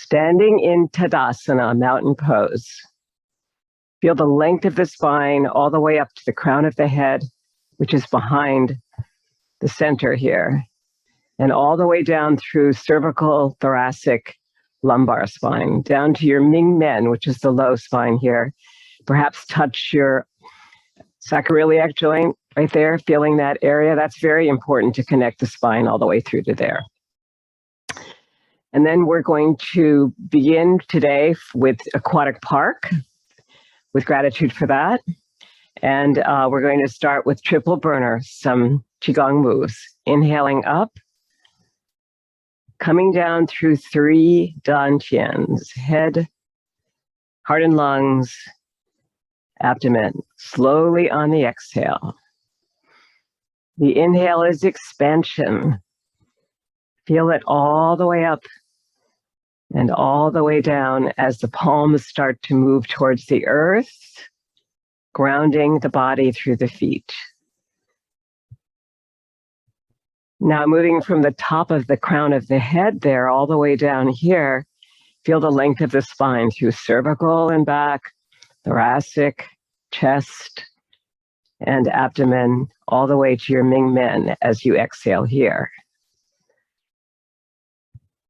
Standing in Tadasana, mountain pose. Feel the length of the spine all the way up to the crown of the head, which is behind the center here, and all the way down through cervical, thoracic, lumbar spine, down to your Ming Men, which is the low spine here. Perhaps touch your sacroiliac joint right there, feeling that area. That's very important to connect the spine all the way through to there. And then we're going to begin today with Aquatic Park, with gratitude for that. And we're going to start with triple burner, some Qigong moves. Inhaling up, coming down through 3 dantians, head, heart and lungs, abdomen, slowly on the exhale. The inhale is expansion. Feel it all the way up and all the way down as the palms start to move towards the earth, grounding the body through the feet. Now moving from the top of the crown of the head there all the way down here, feel the length of the spine through cervical and back, thoracic, chest, and abdomen, all the way to your Ming Men as you exhale here.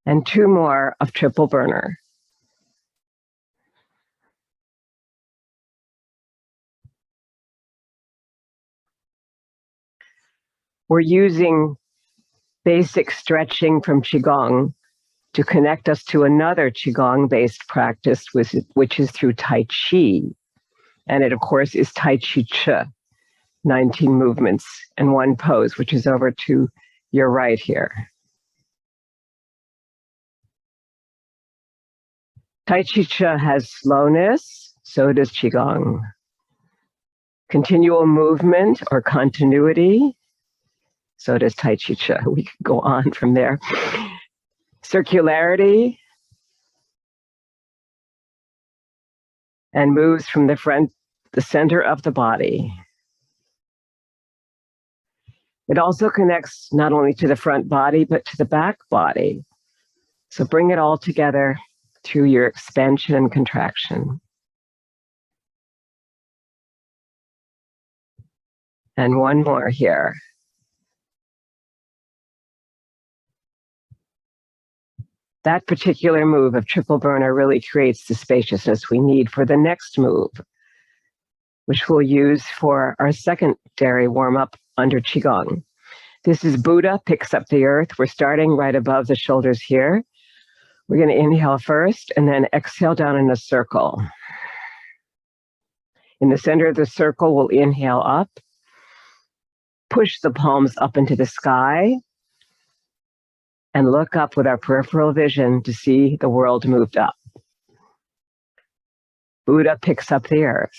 And 2 more of triple burner. We're using basic stretching from Qigong to connect us to another Qigong-based practice, which is through Tai Chi. And it, of course, is T'ai Chi Chih, 19 movements and 1 pose, which is over to your right here. T'ai Chi Chih has slowness, so does Qigong. Continual movement or continuity, so does T'ai Chi Chih. We could go on from there. Circularity, and moves from the center of the body. It also connects not only to the front body, but to the back body. So bring it all together through your expansion and contraction. And 1 more here. That particular move of triple burner really creates the spaciousness we need for the next move, which we'll use for our secondary warm-up under Qigong. This is Buddha picks up the earth. We're starting right above the shoulders here. We're going to inhale first and then exhale down in a circle. In the center of the circle, we'll inhale up, push the palms up into the sky, and look up with our peripheral vision to see the world moved up. Buddha picks up the earth.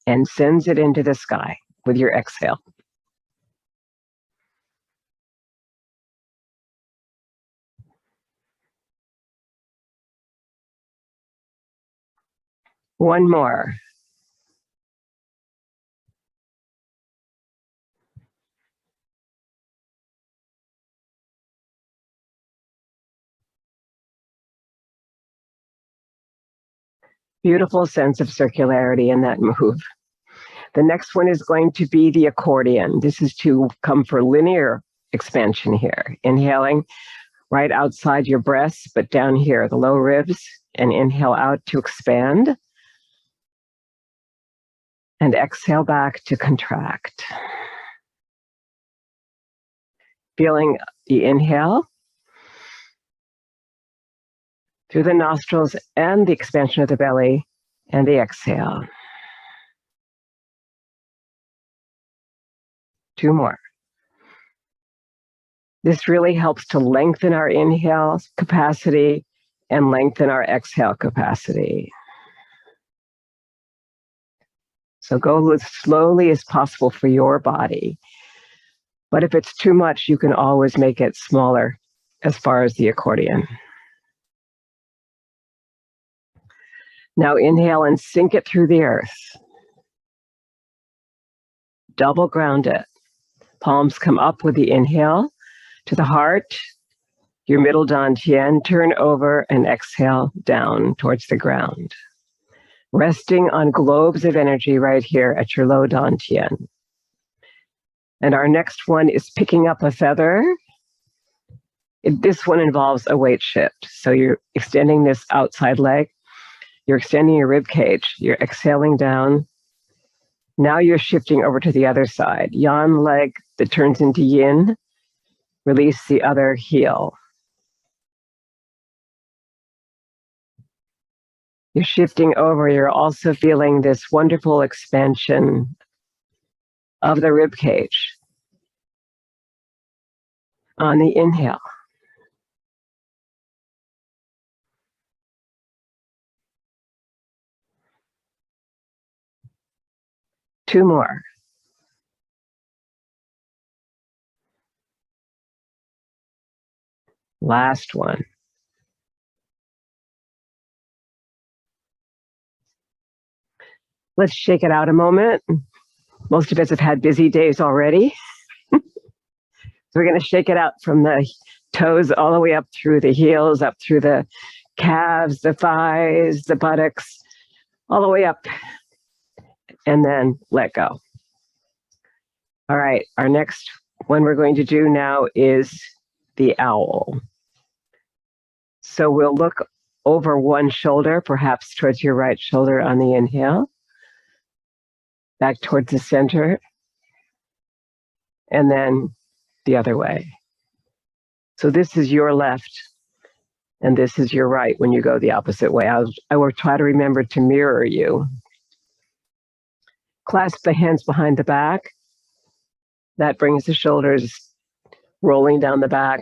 And sends it into the sky with your exhale. One more. Beautiful sense of circularity in that move. The next one is going to be the accordion. This is to come for linear expansion here. Inhaling right outside your breasts, but down here, the low ribs, and inhale out to expand. And exhale back to contract. Feeling the inhale through the nostrils and the expansion of the belly, and the exhale. 2 more. This really helps to lengthen our inhale capacity and lengthen our exhale capacity. So go as slowly as possible for your body. But if it's too much, you can always make it smaller as far as the accordion. Now inhale and sink it through the earth. Double ground it. Palms come up with the inhale to the heart. Your middle dantian, turn over and exhale down towards the ground. Resting on globes of energy right here at your low dantian. And our next one is picking up a feather. This one involves a weight shift. So you're extending this outside leg. You're extending your rib cage. You're exhaling down. Now you're shifting over to the other side. Yang leg that turns into yin. Release the other heel. You're shifting over. You're also feeling this wonderful expansion of the rib cage. On the inhale. Two more. Last one. Let's shake it out a moment. Most of us have had busy days already. So we're going to shake it out from the toes all the way up through the heels, up through the calves, the thighs, the buttocks, all the way up, and then let go. All right, our next one we're going to do now is the owl. So we'll look over one shoulder, perhaps towards your right shoulder on the inhale, back towards the center, and then the other way. So this is your left, and this is your right when you go the opposite way. I will try to remember to mirror you. Clasp the hands behind the back. That brings the shoulders rolling down the back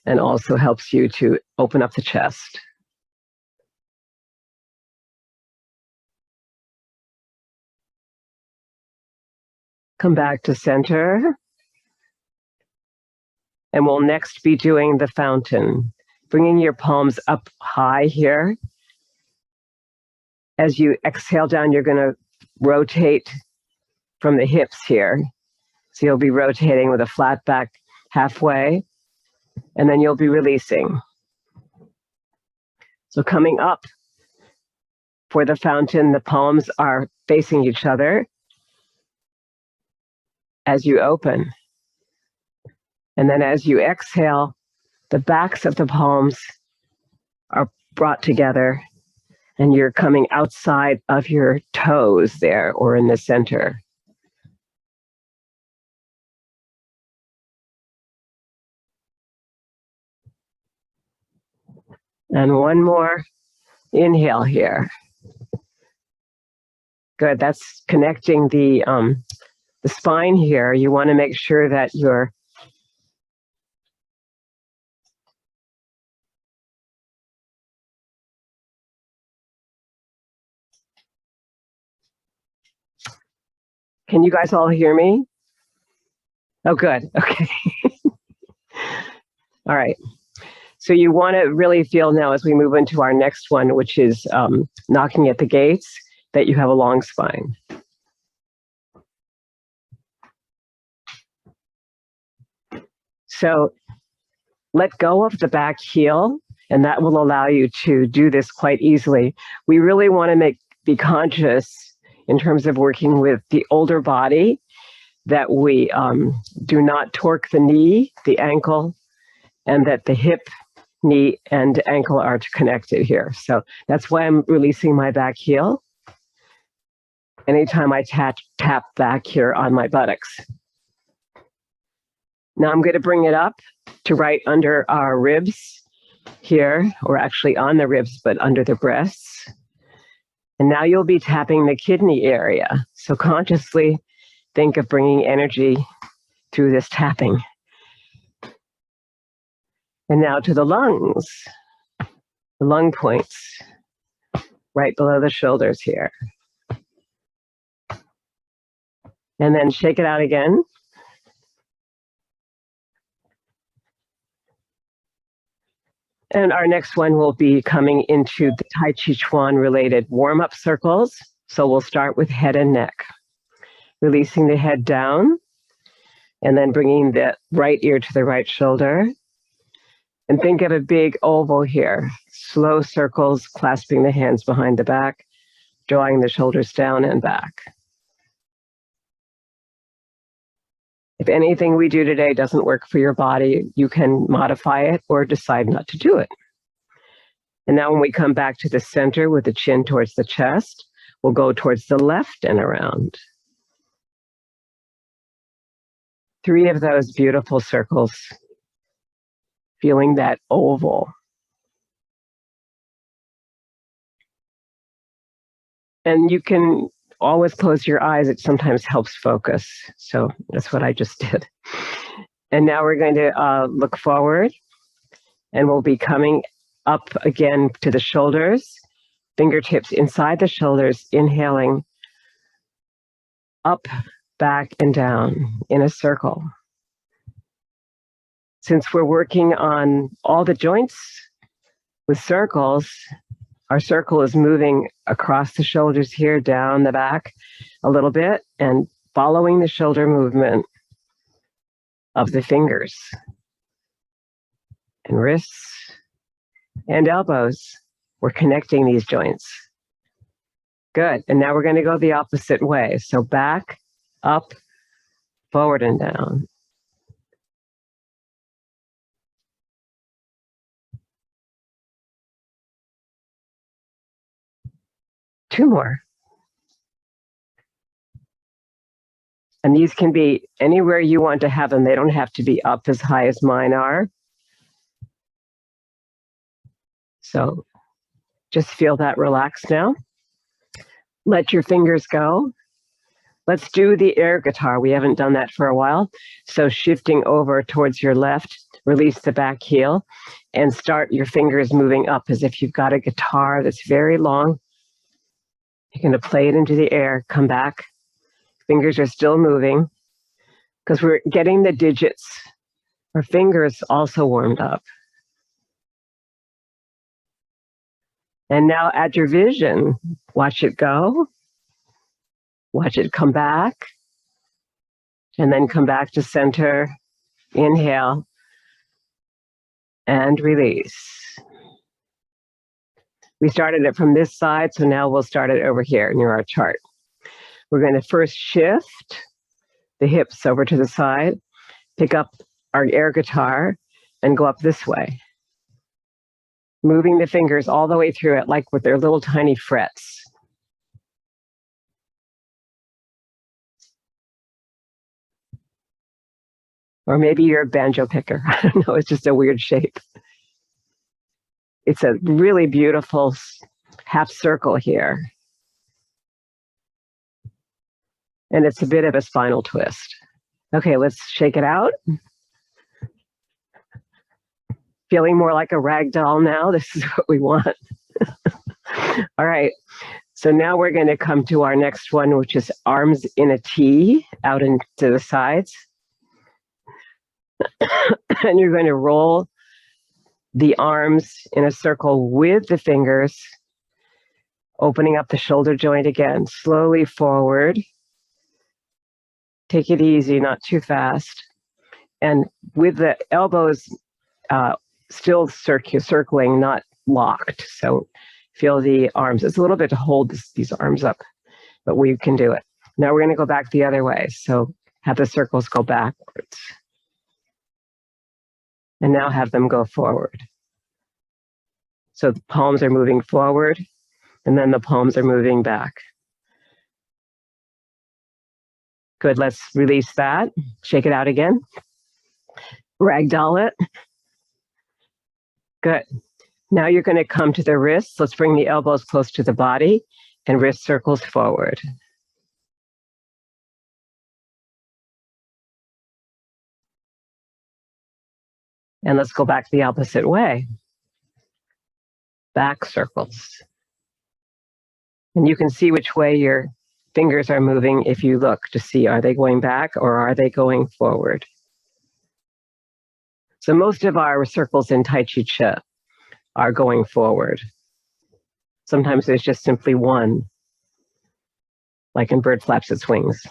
and also helps you to open up the chest. Come back to center. And we'll next be doing the fountain, bringing your palms up high here. As you exhale down, you're going to rotate from the hips here. So you'll be rotating with a flat back halfway, and then you'll be releasing. So coming up for the fountain, the palms are facing each other as you open. And then as you exhale, the backs of the palms are brought together and you're coming outside of your toes there or in the center. And one more inhale here. Good, that's connecting the spine here. You want to make sure that you're Can you guys all hear me? Oh, good. Okay. All right. So you want to really feel now as we move into our next one, which is knocking at the gates, that you have a long spine. So let go of the back heel, and that will allow you to do this quite easily. We really want to be conscious in terms of working with the older body, that we do not torque the knee, the ankle, and that the hip, knee, and ankle are connected here. So that's why I'm releasing my back heel anytime I tap back here on my buttocks. Now I'm going to bring it up to right under our ribs here, or actually on the ribs, but under the breasts. And now you'll be tapping the kidney area. So consciously think of bringing energy through this tapping. And now to the lungs, the lung points, right below the shoulders here. And then shake it out again. And our next one will be coming into the Tai Chi Chuan related warm-up circles. So we'll start with head and neck. Releasing the head down. And then bringing the right ear to the right shoulder. And think of a big oval here. Slow circles, clasping the hands behind the back, drawing the shoulders down and back. If anything we do today doesn't work for your body, you can modify it or decide not to do it. And now when we come back to the center with the chin towards the chest, we'll go towards the left and around. 3 of those beautiful circles, feeling that oval. And you can always close your eyes. It sometimes helps focus. So that's what I just did. And now we're going to look forward, and we'll be coming up again to the shoulders, fingertips inside the shoulders, inhaling up, back, and down in a circle. Since we're working on all the joints with circles, our circle is moving across the shoulders here, down the back a little bit, and following the shoulder movement of the fingers and wrists and elbows. We're connecting these joints. Good. And now we're going to go the opposite way. So back, up, forward, and down. Two more. And these can be anywhere you want to have them. They don't have to be up as high as mine are. So just feel that relaxed now. Let your fingers go. Let's do the air guitar. We haven't done that for a while. So shifting over towards your left, release the back heel, and start your fingers moving up as if you've got a guitar that's very long. You're going to play it into the air, come back. Fingers are still moving because we're getting the digits. Our fingers also warmed up. And now add your vision. Watch it go. Watch it come back. And then come back to center. Inhale. And release. We started it from this side, so now we'll start it over here near our chart. We're going to first shift the hips over to the side, pick up our air guitar, and go up this way. Moving the fingers all the way through it, like with their little tiny frets. Or maybe you're a banjo picker. I don't know, it's just a weird shape. It's a really beautiful half circle here. And it's a bit of a spinal twist. Okay, let's shake it out. Feeling more like a rag doll now. This is what we want. All right. So now we're going to come to our next one, which is arms in a T out into the sides. And you're going to roll the arms in a circle with the fingers, opening up the shoulder joint again, slowly forward. Take it easy, not too fast. And with the elbows still circling, not locked. So feel the arms. It's a little bit to hold these arms up, but we can do it. Now we're going to go back the other way. So have the circles go backwards. And now have them go forward. So the palms are moving forward, and then the palms are moving back. Good, let's release that. Shake it out again. Ragdoll it. Good. Now you're going to come to the wrists. Let's bring the elbows close to the body and wrist circles forward. And let's go back the opposite way. Back circles. And you can see which way your fingers are moving if you look to see, are they going back or are they going forward? So most of our circles in T'ai Chi Chih are going forward. Sometimes there's just simply one, like in bird flaps its wings.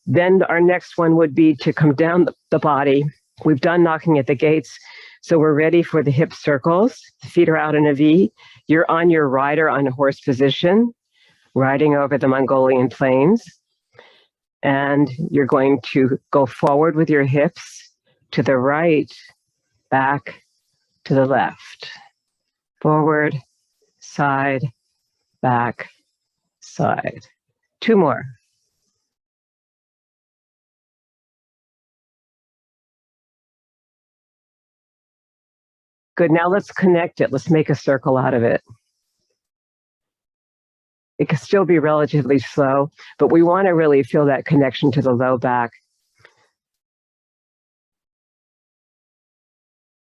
Then our next one would be to come down the body. We've done knocking at the gates, so we're ready for the hip circles. The feet are out in a V. You're on your rider on a horse position, riding over the Mongolian plains. And you're going to go forward with your hips to the right, back, to the left. Forward, side, back, side. 2 more. Good, now let's connect it. Let's make a circle out of it. It can still be relatively slow, but we want to really feel that connection to the low back.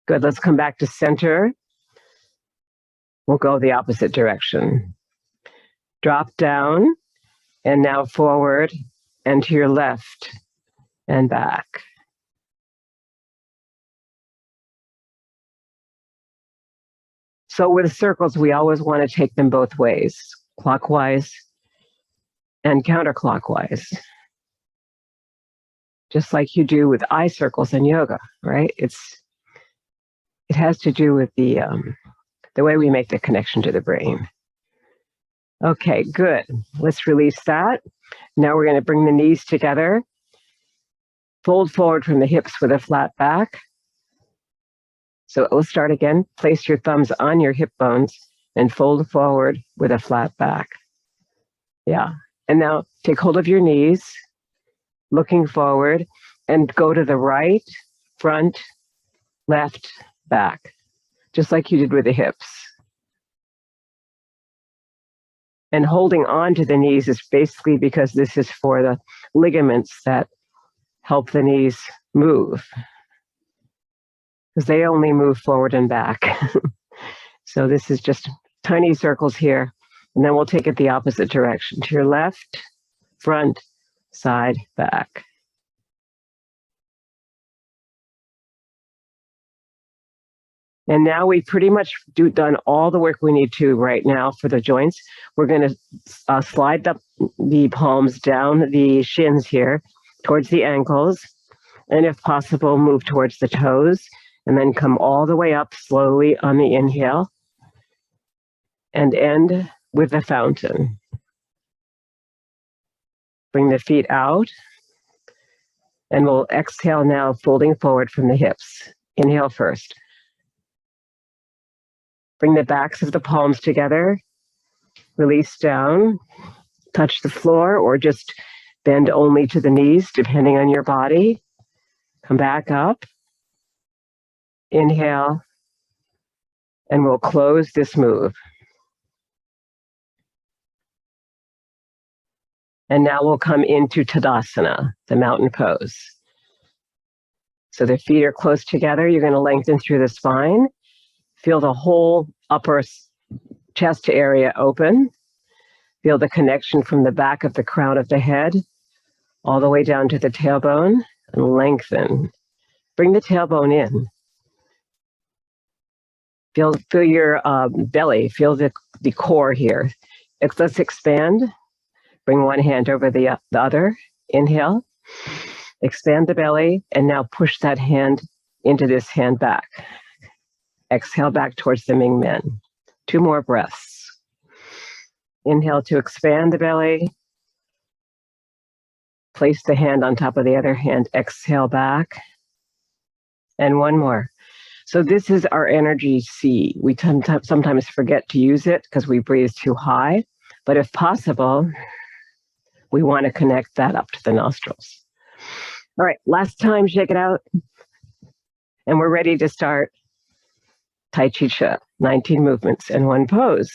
Good, let's come back to center. We'll go the opposite direction. Drop down, and now forward, and to your left, and back. So with circles, we always want to take them both ways, clockwise and counterclockwise. Just like you do with eye circles in yoga, right? It has to do with the way we make the connection to the brain. Okay, good. Let's release that. Now we're going to bring the knees together. Fold forward from the hips with a flat back. So let's start again. Place your thumbs on your hip bones and fold forward with a flat back. Yeah. And now take hold of your knees, looking forward, and go to the right, front, left, back, just like you did with the hips. And holding on to the knees is basically because this is for the ligaments that help the knees move, because they only move forward and back. So this is just tiny circles here, and then we'll take it the opposite direction, to your left, front, side, back. And now we pretty much done all the work we need to right now for the joints. We're going to slide the palms down the shins here towards the ankles, and if possible, move towards the toes, and then come all the way up slowly on the inhale and end with the fountain. Bring the feet out, and we'll exhale now, folding forward from the hips. Inhale first. Bring the backs of the palms together, release down, touch the floor, or just bend only to the knees, depending on your body. Come back up, inhale, and we'll close this move. And now we'll come into Tadasana, the mountain pose. So the feet are close together. You're going to lengthen through the spine. Feel the whole upper chest area open. Feel the connection from the back of the crown of the head all the way down to the tailbone, and lengthen. Bring the tailbone in. Feel your belly. Feel the core here. Let's expand. Bring one hand over the other. Inhale. Expand the belly, and now push that hand into this hand back. Exhale back towards the Ming Men. 2 more breaths. Inhale to expand the belly. Place the hand on top of the other hand. Exhale back. And 1 more. So this is our energy C. We sometimes forget to use it because we breathe too high. But if possible, we want to connect that up to the nostrils. All right, last time, shake it out. And we're ready to start T'ai Chi Chih, 19 movements in 1 pose.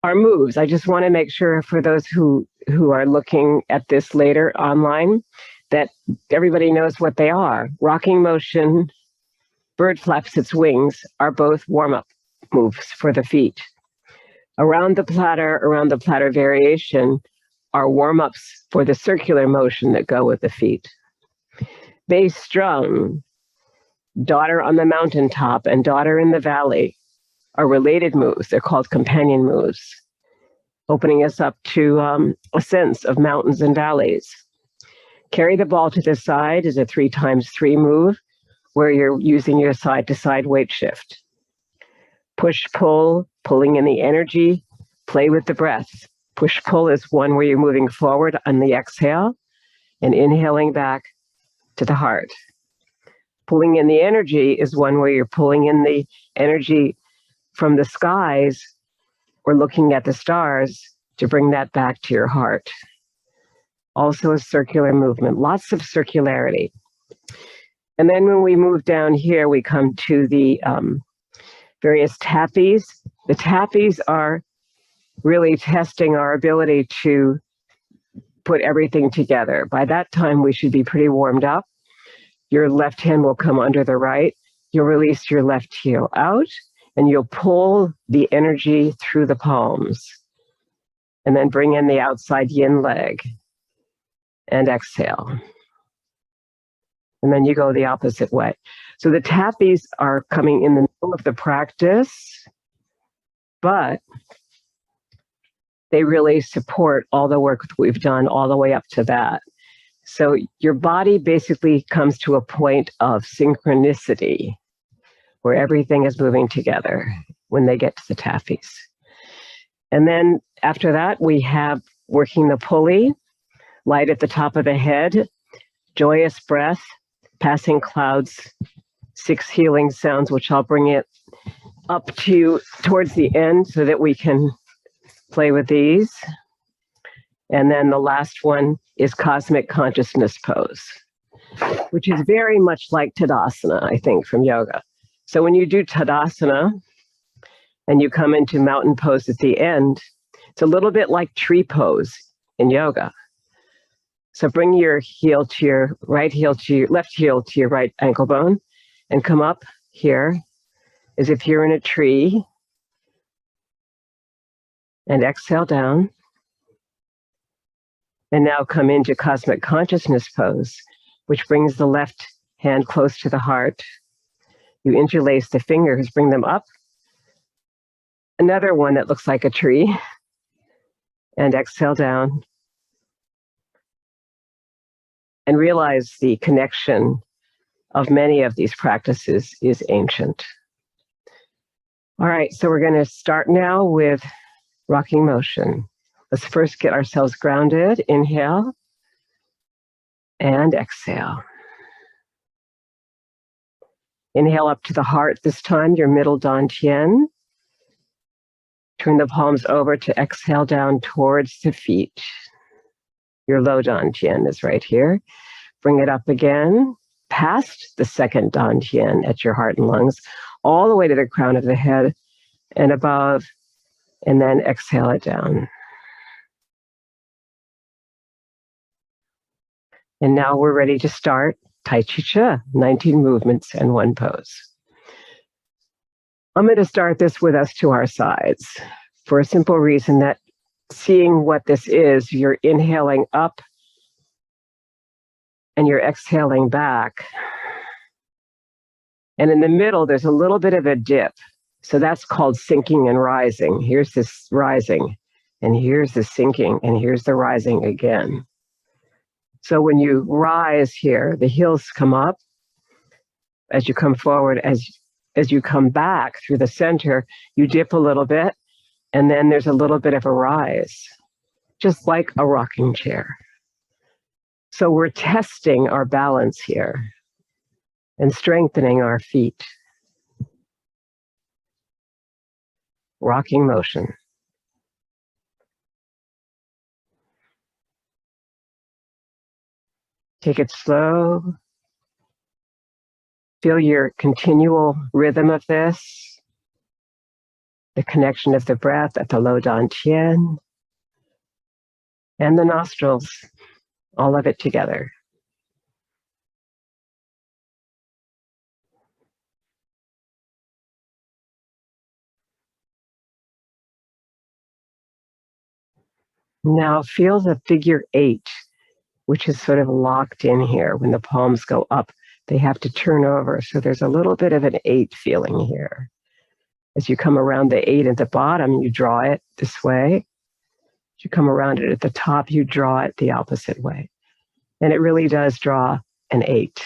Our moves, I just want to make sure for those who are looking at this later online, that everybody knows what they are. Rocking motion, bird flaps its wings are both warm-up moves for the feet. Around the platter variation are warm-ups for the circular motion that go with the feet. Bass drum, daughter on the mountaintop, and daughter in the valley are related moves. They're called companion moves. opening us up to a sense of mountains and valleys. Carry the ball to the side is a 3x3 move where you're using your side-to-side weight shift. Push, pull, pulling in the energy, play with the breath. Push, pull is one where you're moving forward on the exhale and inhaling back to the heart. Pulling in the energy is one where you're pulling in the energy from the skies or looking at the stars to bring that back to your heart. Also a circular movement, lots of circularity. And then when we move down here, we come to the various tappies. The tappies are really testing our ability to put everything together. By that time, we should be pretty warmed up. Your left hand will come under the right. You'll release your left heel out, and you'll pull the energy through the palms. And then bring in the outside yin leg. And exhale. And then you go the opposite way. So the tappies are coming in the middle of the practice, but they really support all the work that we've done all the way up to that. So your body basically comes to a point of synchronicity where everything is moving together when they get to the tappies. And then after that, we have working the pulley. Light at the top of the head, joyous breath, passing clouds, 6 healing sounds, which I'll bring it up to towards the end so that we can play with these. And then the last one is cosmic consciousness pose, which is very much like Tadasana, I think, from yoga. So when you do Tadasana and you come into mountain pose at the end, it's a little bit like tree pose in yoga. So bring your heel to your right heel to your left heel to your right ankle bone and come up here as if you're in a tree and exhale down. And now come into cosmic consciousness pose, which brings the left hand close to the heart. You interlace the fingers, bring them up. Another one that looks like a tree and exhale down. And realize the connection of many of these practices is ancient. All right, so we're going to start now with rocking motion. Let's first get ourselves grounded. Inhale and exhale. Inhale up to the heart this time, your middle dantian. Turn the palms over to exhale down towards the feet. Your low dantian is right here. Bring it up again, past the second dantian at your heart and lungs, all the way to the crown of the head and above, and then exhale it down. And now we're ready to start T'ai Chi Chih, 19 movements and 1 pose. I'm going to start this with us to our sides for a simple reason that seeing what this is, you're inhaling up and you're exhaling back. And in the middle, there's a little bit of a dip. So that's called sinking and rising. Here's this rising, and here's the sinking, and here's the rising again. So when you rise here, the heels come up. As you come forward, as you come back through the center, you dip a little bit, and then there's a little bit of a rise, just like a rocking chair. So we're testing our balance here and strengthening our feet. Rocking motion. Take it slow. Feel your continual rhythm of this, the connection of the breath at the low dantian and the nostrils, all of it together. Now feel the figure 8, which is sort of locked in here. When the palms go up, they have to turn over. So there's a little bit of an 8 feeling here. As you come around the 8 at the bottom, you draw it this way. you come around it at the top, you draw it the opposite way. And it really does draw an 8.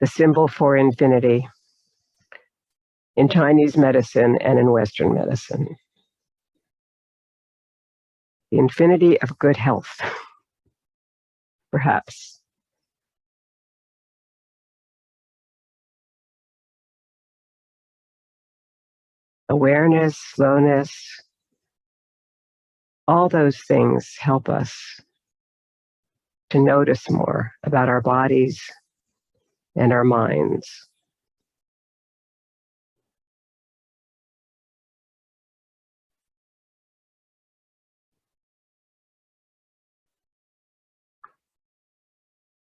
The symbol for infinity in Chinese medicine and in Western medicine. The infinity of good health, perhaps. Awareness, slowness, all those things help us to notice more about our bodies and our minds.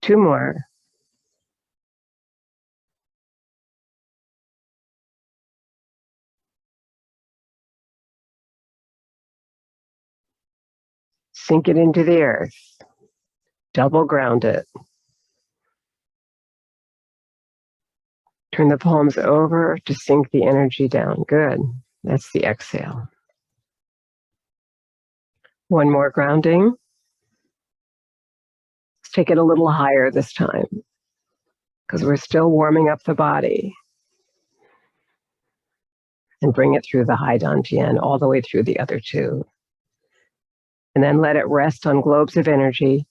Two more. Sink it into the earth. Double ground it. Turn the palms over to sink the energy down. Good. That's the exhale. One more grounding. Let's take it a little higher this time because we're still warming up the body. And bring it through the high dantian all the way through the other two. And then let it rest on globes of energy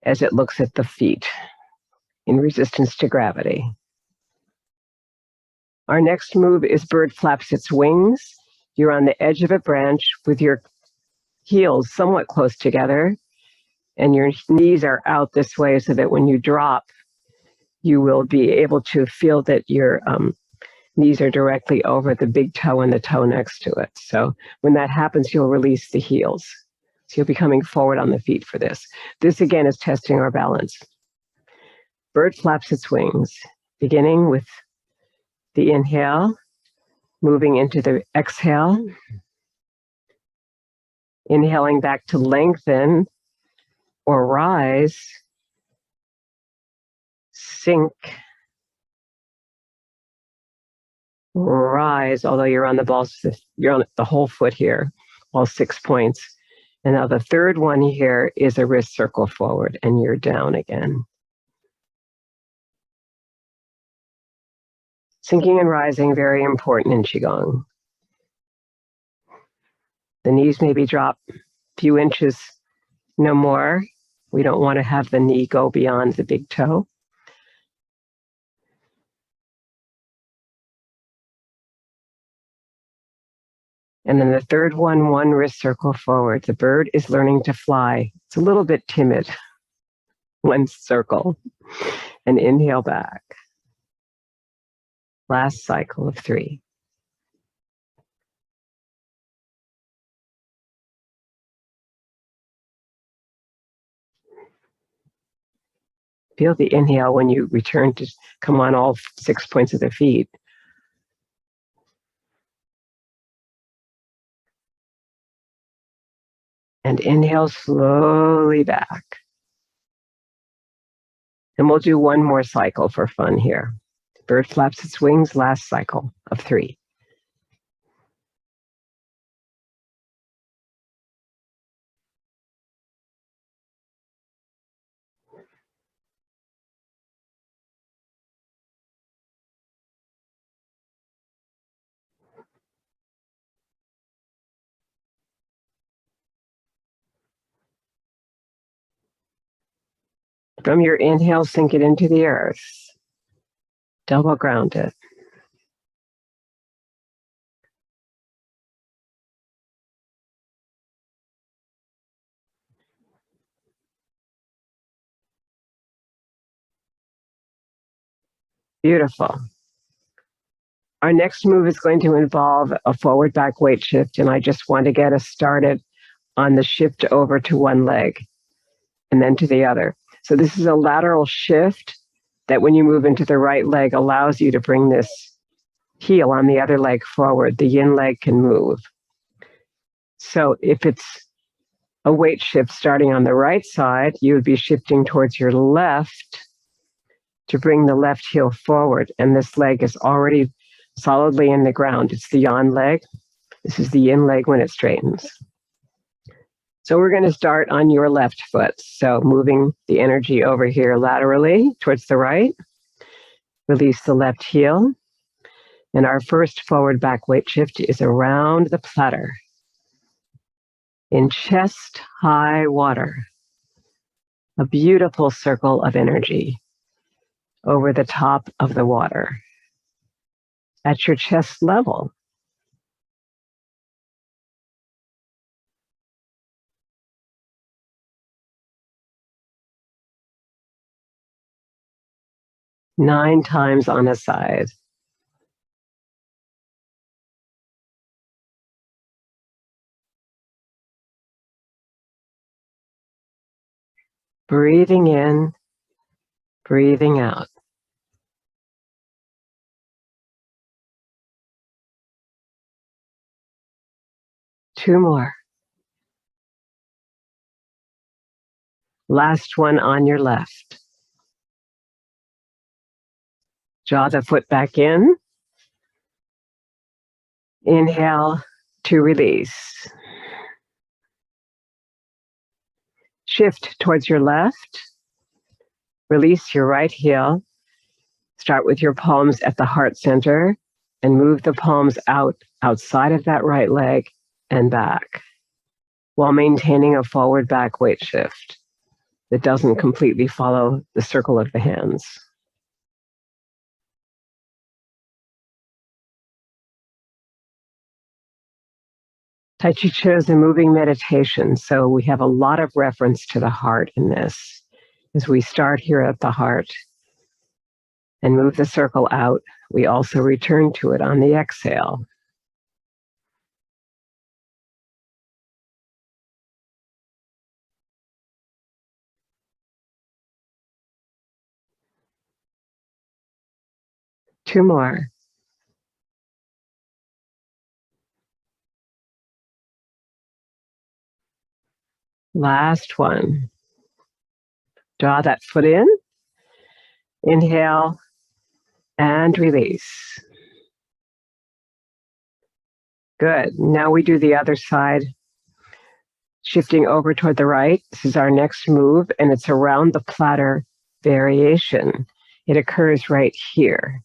as it looks at the feet in resistance to gravity. Our next move is bird flaps its wings. You're on the edge of a branch with your heels somewhat close together, and your knees are out this way so that when you drop, you will be able to feel that your knees are directly over the big toe and the toe next to it. So when that happens, you'll release the heels. So you'll be coming forward on the feet for this. This again is testing our balance. Bird flaps its wings, beginning with the inhale, moving into the exhale, inhaling back to lengthen or rise, sink, rise, although you're on the balls, you're on the whole foot here, all 6 points. And now the third one here is a wrist circle forward, and you're down again. Sinking and rising, very important in Qigong. The knees maybe drop a few inches, no more. We don't want to have the knee go beyond the big toe. And then the third one wrist circle forward. The bird is learning to fly. It's a little bit timid. One circle. And inhale back. Last cycle of 3. Feel the inhale when you return to come on all 6 points of the feet. And inhale slowly back. And we'll do one more cycle for fun here. Bird flaps its wings, last cycle of 3. From your inhale, sink it into the earth. Double ground it. Beautiful. Our next move is going to involve a forward back weight shift, and I just want to get us started on the shift over to one leg and then to the other. So this is a lateral shift that when you move into the right leg allows you to bring this heel on the other leg forward. The yin leg can move. So if it's a weight shift starting on the right side, you would be shifting towards your left to bring the left heel forward. And this leg is already solidly in the ground. It's the yan leg. This is the yin leg when it straightens. So we're going to start on your left foot. So moving the energy over here laterally towards the right. Release the left heel. And our first forward back weight shift is around the platter in chest high water. A beautiful circle of energy over the top of the water at your chest level. Nine times on a side. Breathing in, breathing out. Two more. Last one on your left. Draw the foot back in. Inhale to release. Shift towards your left. Release your right heel. Start with your palms at the heart center and move the palms outside of that right leg and back while maintaining a forward back weight shift that doesn't completely follow the circle of the hands. Tai Chi Chih is a moving meditation, so we have a lot of reference to the heart in this. As we start here at the heart and move the circle out, we also return to it on the exhale. Two more. Last one. Draw that foot in. Inhale and release. Good. Now we do the other side, shifting over toward the right. This is our next move, and it's around the platter variation. It occurs right here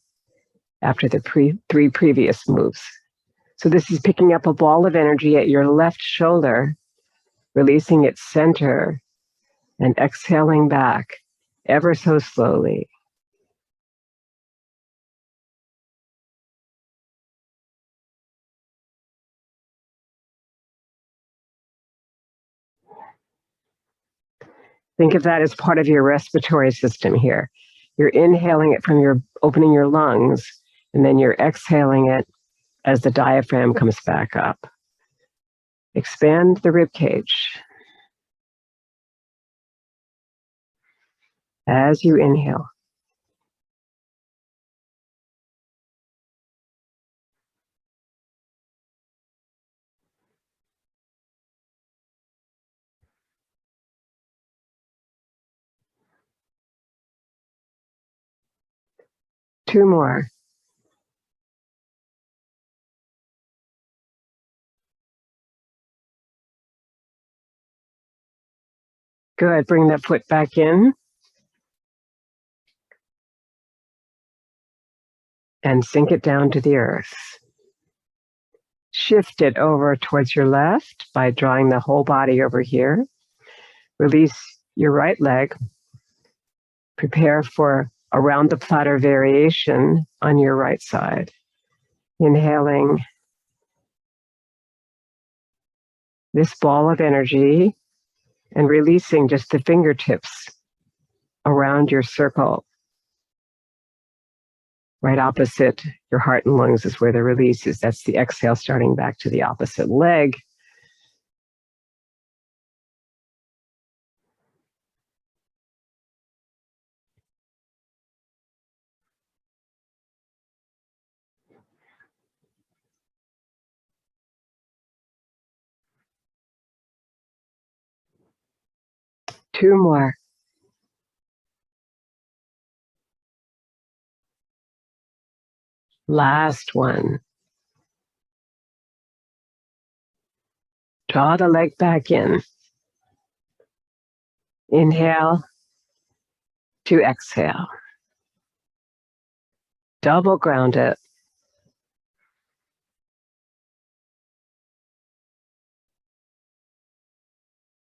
after the three previous moves. So this is picking up a ball of energy at your left shoulder, releasing its center and exhaling back ever so slowly. Think of that as part of your respiratory system here. You're inhaling it from your opening your lungs, and then you're exhaling it as the diaphragm comes back up. Expand the rib cage. As you inhale. Two more. Good. Bring that foot back in. And sink it down to the earth. Shift it over towards your left by drawing the whole body over here. Release your right leg. Prepare for around the platter variation on your right side. Inhaling this ball of energy and releasing just the fingertips around your circle. Right opposite your heart and lungs is where the release is. That's the exhale starting back to the opposite leg. Two more. Last one. Draw the leg back in. Inhale to exhale. Double ground it.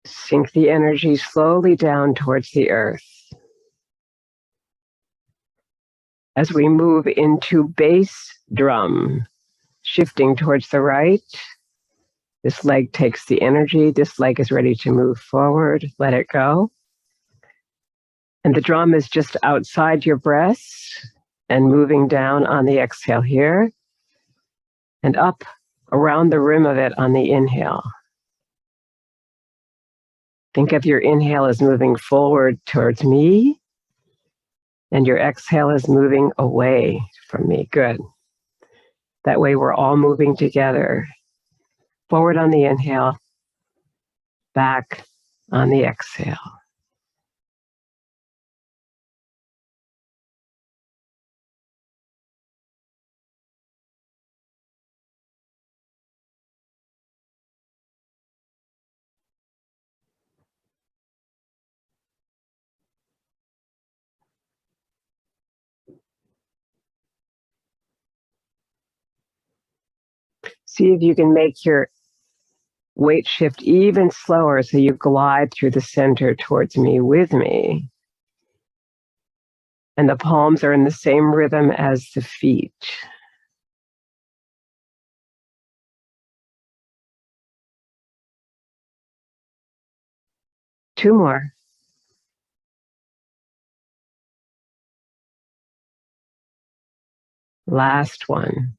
Sink the energy slowly down towards the earth. As we move into bass drum, shifting towards the right, this leg takes the energy. This leg is ready to move forward. Let it go. And the drum is just outside your breasts and moving down on the exhale here and up around the rim of it on the inhale. Think of your inhale as moving forward towards me and your exhale is moving away from me. Good. That way we're all moving together. Forward on the inhale, back on the exhale. See if you can make your weight shift even slower so you glide through the center towards me with me. And the palms are in the same rhythm as the feet. Two more. Last one.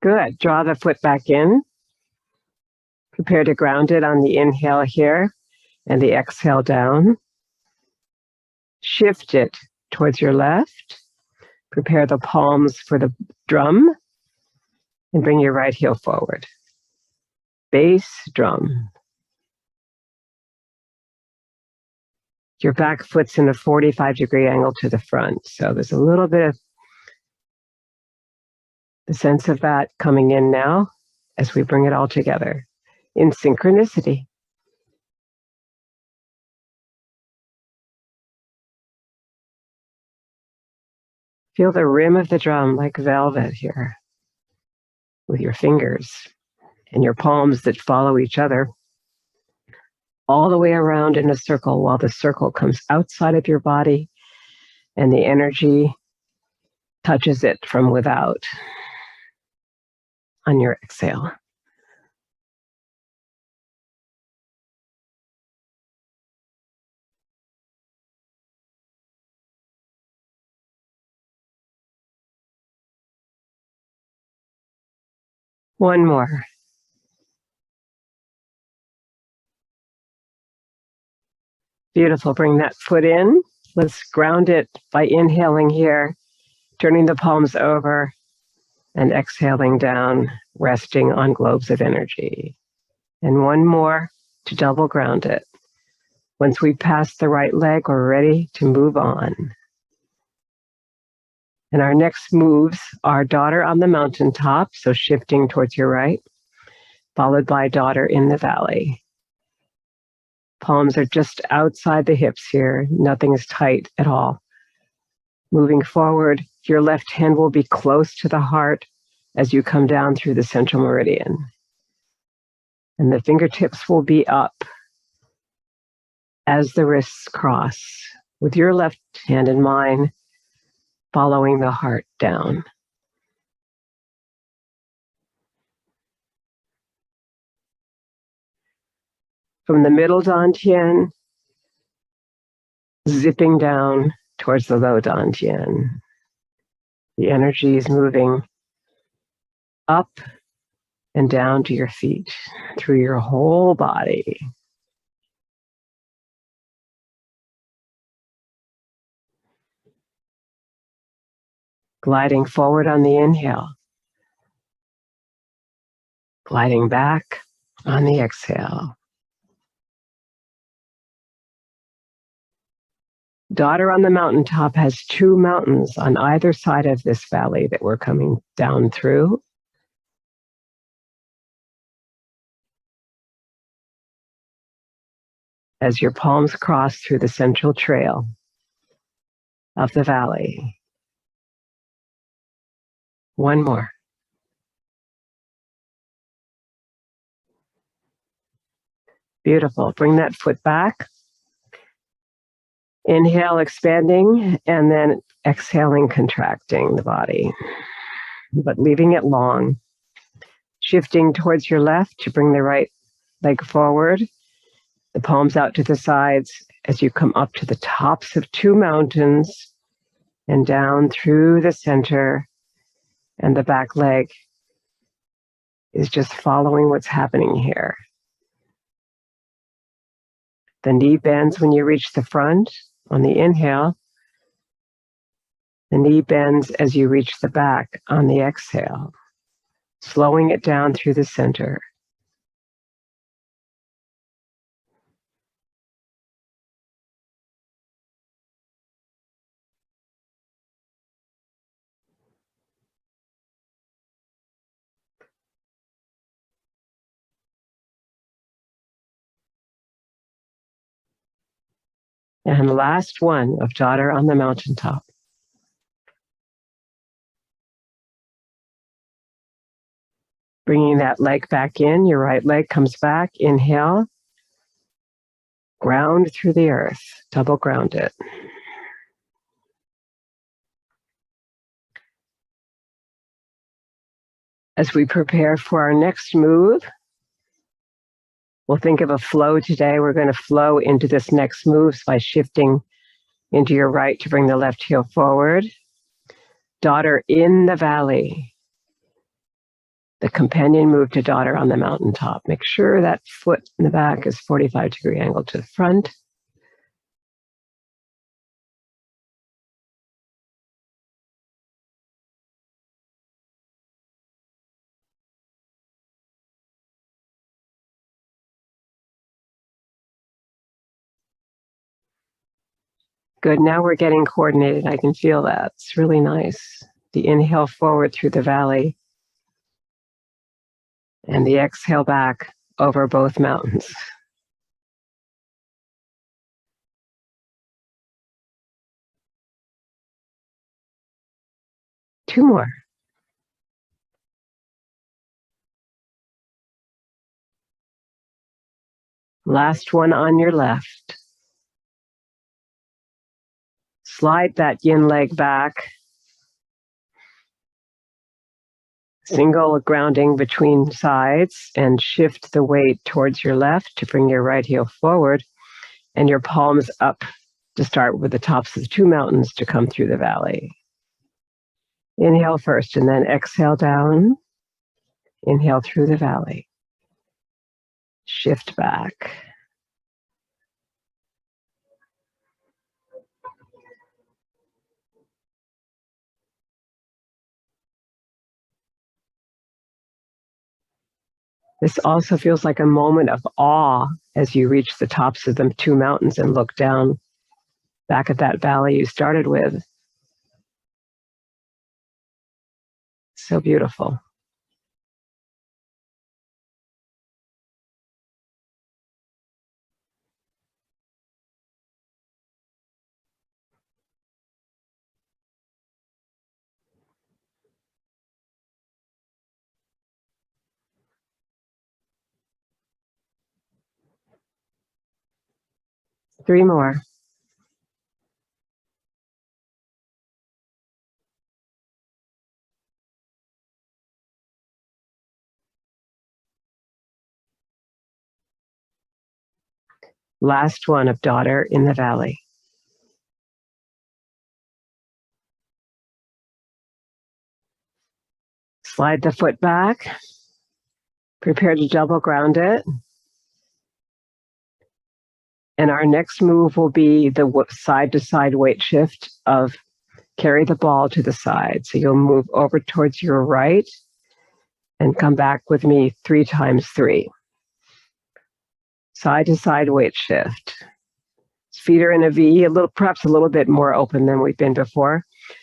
Good. Draw the foot back in. Prepare to ground it on the inhale here and the exhale down. Shift it towards your left. Prepare the palms for the drum and bring your right heel forward. Bass drum. Your back foot's in a 45-degree angle to the front. So there's a little bit of the sense of that coming in now as we bring it all together in synchronicity. Feel the rim of the drum like velvet here with your fingers and your palms that follow each other all the way around in a circle while the circle comes outside of your body and the energy touches it from without on your exhale. One more. Beautiful. Bring that foot in. Let's ground it by inhaling here, turning the palms over and exhaling down, resting on globes of energy. And one more to double ground it. Once we pass the right leg, we're ready to move on. And our next moves are daughter on the mountaintop, so shifting towards your right, followed by daughter in the valley. Palms are just outside the hips here. Nothing is tight at all. Moving forward, your left hand will be close to the heart as you come down through the central meridian. And the fingertips will be up as the wrists cross, with your left hand in mine, following the heart down. From the middle dantian, zipping down towards the low dantian. The energy is moving up and down to your feet, through your whole body. Gliding forward on the inhale. Gliding back on the exhale. Daughter on the mountaintop has two mountains on either side of this valley that we're coming down through. As your palms cross through the central trail of the valley. One more. Beautiful. Bring that foot back. Inhale, expanding, and then exhaling, contracting the body, but leaving it long. Shifting towards your left to bring the right leg forward, the palms out to the sides as you come up to the tops of two mountains and down through the center, and the back leg is just following what's happening here. The knee bends when you reach the front on the inhale. The knee bends as you reach the back on the exhale, slowing it down through the center. And the last one of Daughter on the Mountaintop. Bringing that leg back in, your right leg comes back, inhale, ground through the earth, double ground it. As we prepare for our next move, we'll think of a flow today. We're going to flow into this next move by shifting into your right to bring the left heel forward. Daughter in the valley. The companion move to Daughter on the mountaintop. Make sure that foot in the back is 45-degree angle to the front. Good, now we're getting coordinated. I can feel that. It's really nice. The inhale forward through the valley and the exhale back over both mountains. Two more. Last one on your left. Slide that yin leg back. Single grounding between sides and shift the weight towards your left to bring your right heel forward and your palms up to start with the tops of the two mountains to come through the valley. Inhale first and then exhale down. Inhale through the valley. Shift back. This also feels like a moment of awe as you reach the tops of the two mountains and look down back at that valley you started with. So beautiful. Three more. Last one of Daughter in the valley. Slide the foot back. Prepare to double ground it. And our next move will be the side-to-side weight shift of carry the ball to the side. So you'll move over towards your right and come back with me 3 times 3. Side-to-side weight shift. It's Feet are in a V, perhaps a little bit more open than we've been before.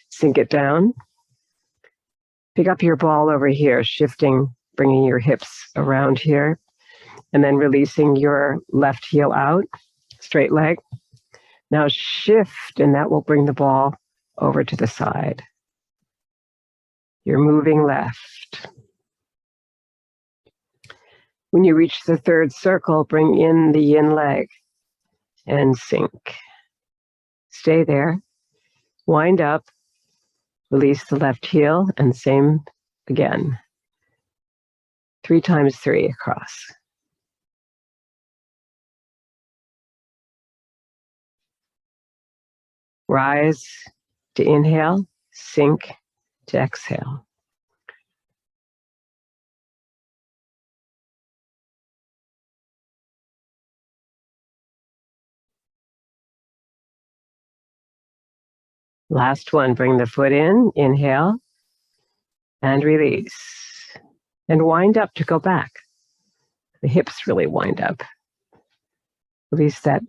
Sink it down. Pick up your ball over here, shifting, bringing your hips around here, and then releasing your left heel out, straight leg. Now shift, and that will bring the ball over to the side. You're moving left. When you reach the third circle, bring in the yin leg and sink. Stay there. Wind up. Release the left heel, and same again. 3 times 3 across. Rise to inhale, sink to exhale. Last one, bring the foot in, inhale, and release. And wind up to go back. The hips really wind up. Release that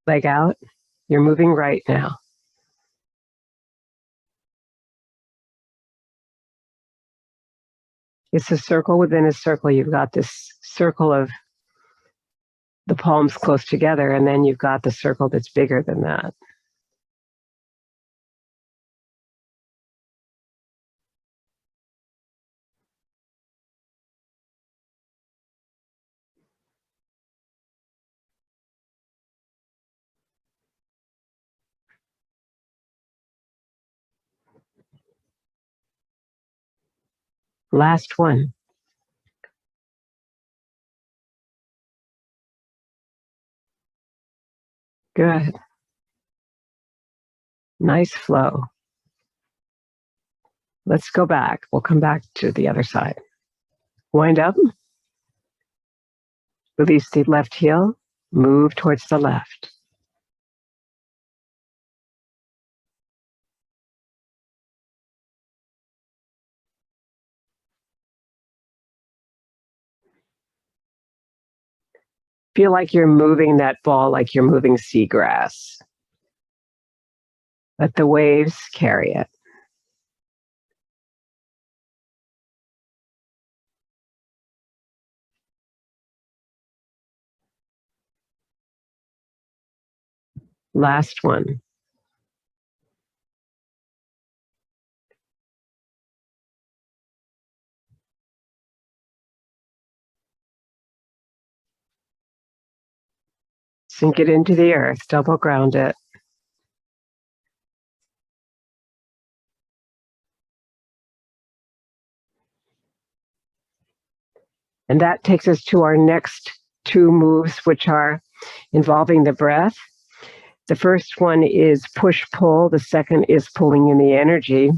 leg out. You're moving right now. It's a circle within a circle. You've got this circle of the palms close together, and then you've got the circle that's bigger than that. Last one. Good. Nice flow. Let's go back. We'll come back to the other side. Wind up. Release the left heel. Move towards the left. Feel like you're moving that ball like you're moving seagrass. Let the waves carry it. Last one. Sink it into the earth, double ground it. And that takes us to our next 2 moves, which are involving the breath. The first one is push-pull. The second is pulling in the energy.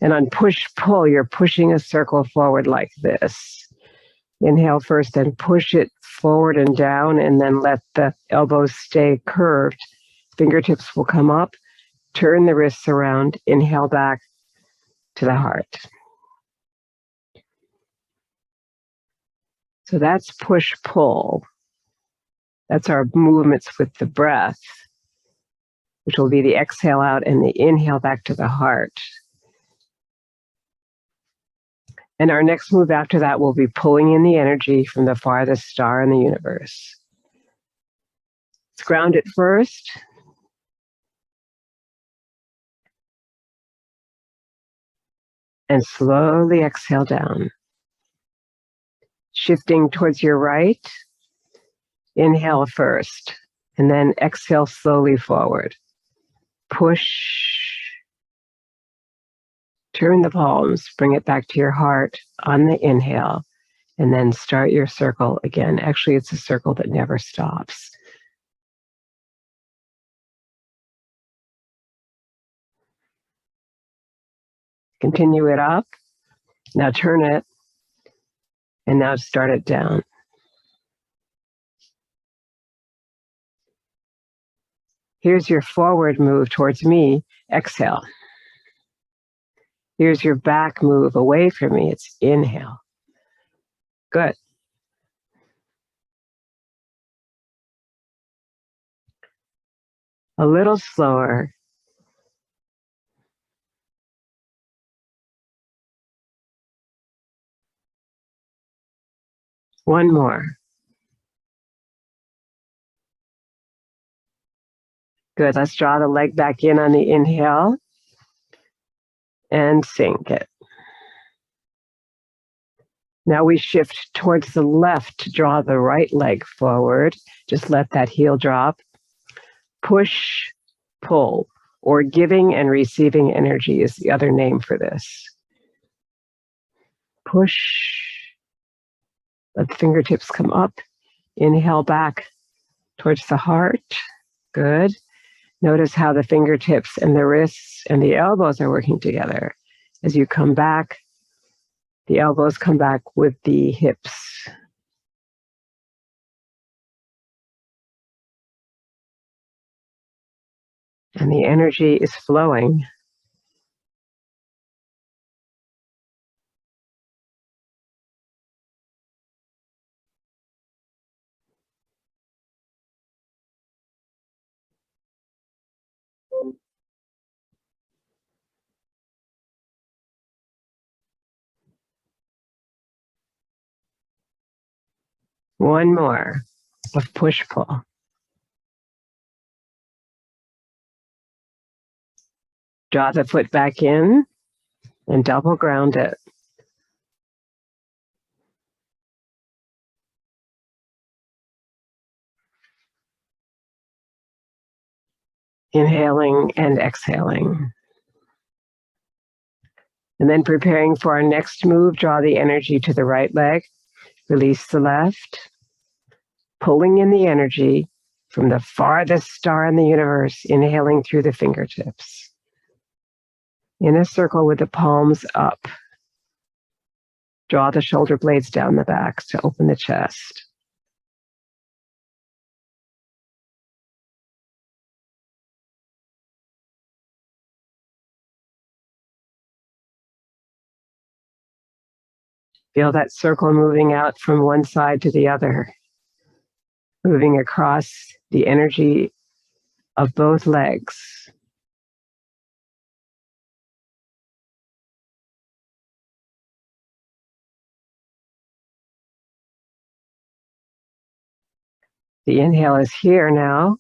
And on push-pull, you're pushing a circle forward like this. Inhale first, then push it forward and down, and then let the elbows stay curved. Fingertips will come up. Turn the wrists around. Inhale back to the heart. So that's push-pull. That's our movements with the breath, which will be the exhale out and the inhale back to the heart. And our next move after that will be pulling in the energy from the farthest star in the universe. Let's ground it first. And slowly exhale down. Shifting towards your right. Inhale first, and then exhale slowly forward. Push. Turn the palms, bring it back to your heart on the inhale, and then start your circle again. Actually, it's a circle that never stops. Continue it up. Now turn it, and now start it down. Here's your forward move towards me. Exhale. Here's your back move away from me. It's inhale. Good. A little slower. One more. Good. Let's draw the leg back in on the inhale and sink it. Now we shift towards the left to draw the right leg forward. Just let that heel drop. Push, pull, or giving and receiving energy is the other name for this. Push. Let the fingertips come up. Inhale back towards the heart. Good. Notice how the fingertips and the wrists and the elbows are working together. As you come back, the elbows come back with the hips. And the energy is flowing. One more of push-pull. Draw the foot back in and double ground it. Inhaling and exhaling. And then preparing for our next move, draw the energy to the right leg, release the left, pulling in the energy from the farthest star in the universe, inhaling through the fingertips. In a circle with the palms up. Draw the shoulder blades down the back to open the chest. Feel that circle moving out from one side to the other, moving across the energy of both legs. The inhale is here now.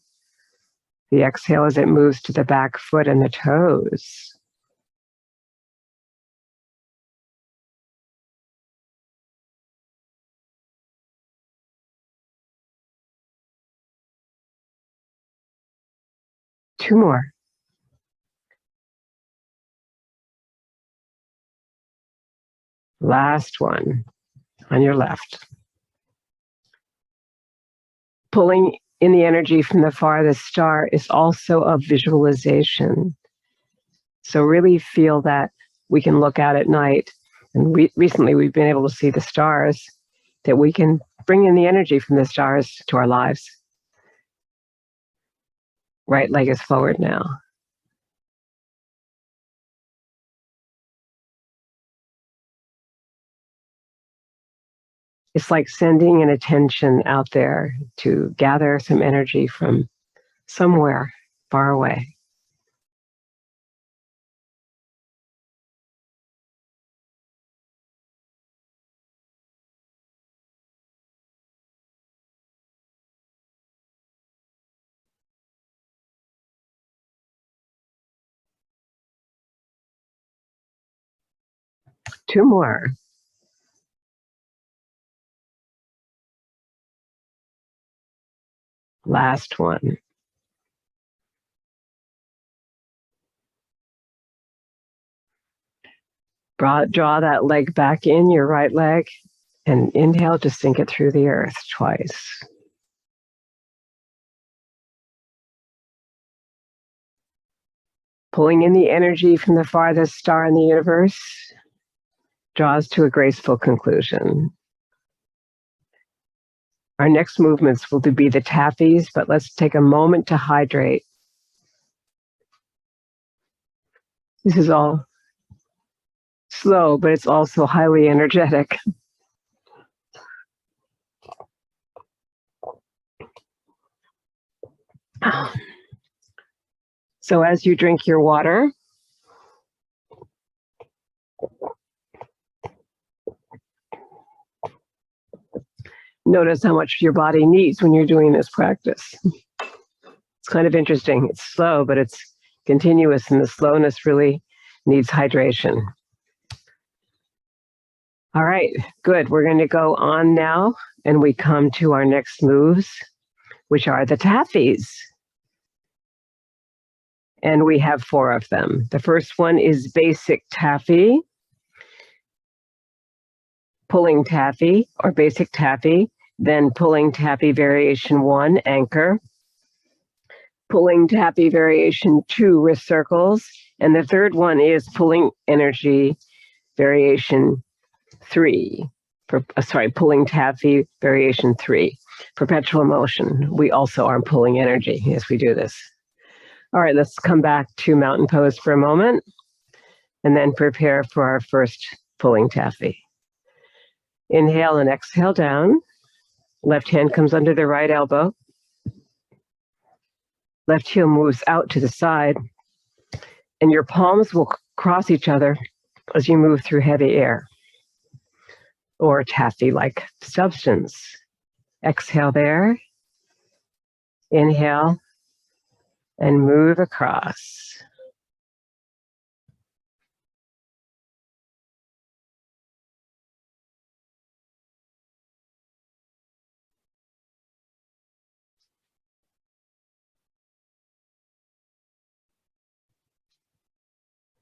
The exhale as it moves to the back foot and the toes. Two more. Last one on your left. Pulling in the energy from the farthest star is also a visualization. So really feel that we can look out at night, and recently we've been able to see the stars, that we can bring in the energy from the stars to our lives. Right leg is forward now. It's like sending an attention out there to gather some energy from somewhere far away. Two more. Last one. Draw that leg back in, your right leg, and inhale to sink it through the earth twice. Pulling in the energy from the farthest star in the universe, draws to a graceful conclusion. Our next movements will be the taffies, but let's take a moment to hydrate. This is all slow, but it's also highly energetic. So as you drink your water, notice how much your body needs when you're doing this practice. It's kind of interesting. It's slow, but it's continuous, and the slowness really needs hydration. All right, good. We're going to go on now, and we come to our next moves, which are the taffies. And we have 4 of them. The first one is basic taffy, pulling taffy or basic taffy, then pulling taffy variation 1, anchor, pulling taffy variation 2, wrist circles, and the third one is pulling energy variation 3. Pulling taffy variation 3, perpetual motion. We also are pulling energy as we do this. All right, let's come back to mountain pose for a moment and then prepare for our first pulling taffy. Inhale and exhale down. Left hand comes under the right elbow. Left heel moves out to the side, and your palms will cross each other as you move through heavy air or taffy-like substance. Exhale there. Inhale and move across.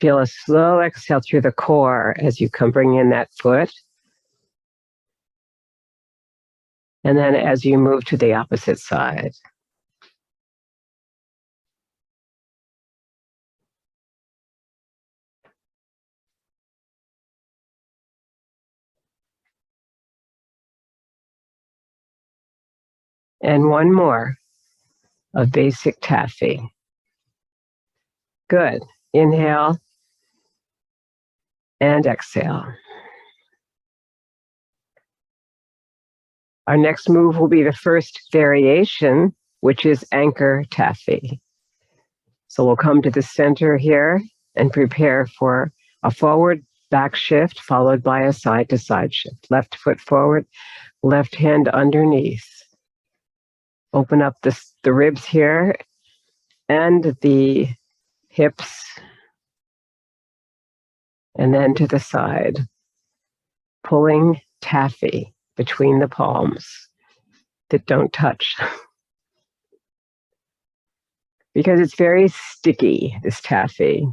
Feel a slow exhale through the core as you bring in that foot. And then as you move to the opposite side. And one more of basic taffy. Good. Inhale and exhale. Our next move will be the first variation, which is anchor taffy. So we'll come to the center here and prepare for a forward back shift followed by a side to side shift. Left foot forward, left hand underneath. Open up the ribs here and the hips, and then to the side, pulling taffy between the palms that don't touch. Because it's very sticky, this taffy.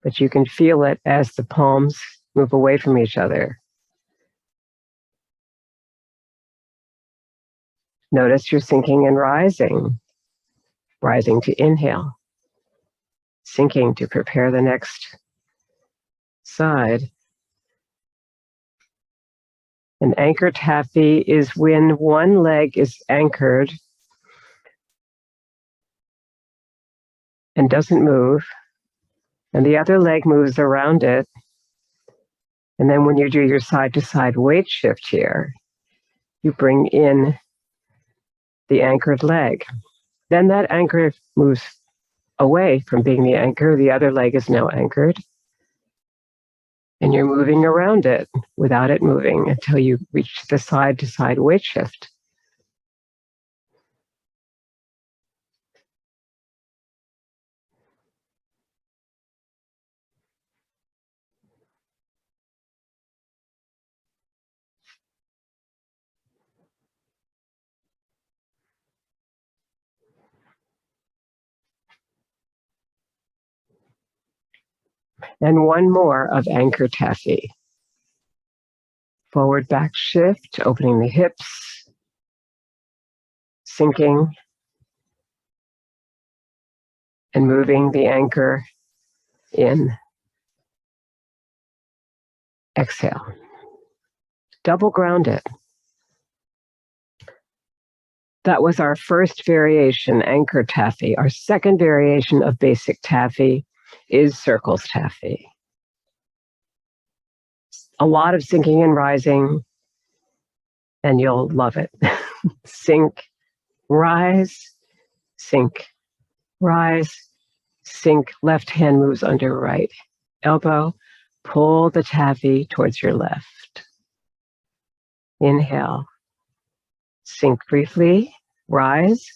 But you can feel it as the palms move away from each other. Notice you're sinking and rising. Rising to inhale. Sinking to prepare the next side. An anchor taffy is when one leg is anchored and doesn't move, and the other leg moves around it. And then when you do your side-to-side weight shift here, you bring in the anchored leg. Then that anchor moves away from being the anchor. The other leg is now anchored. And you're moving around it without it moving until you reach the side-to-side weight shift. And one more of anchor taffy. Forward back shift, opening the hips, sinking, and moving the anchor in. Exhale. Double ground it. That was our first variation, anchor taffy. Our second variation of basic taffy is circles taffy. A lot of sinking and rising, and you'll love it. Sink, rise, sink, rise, sink, left hand moves under right elbow, pull the taffy towards your left. Inhale, sink briefly, rise,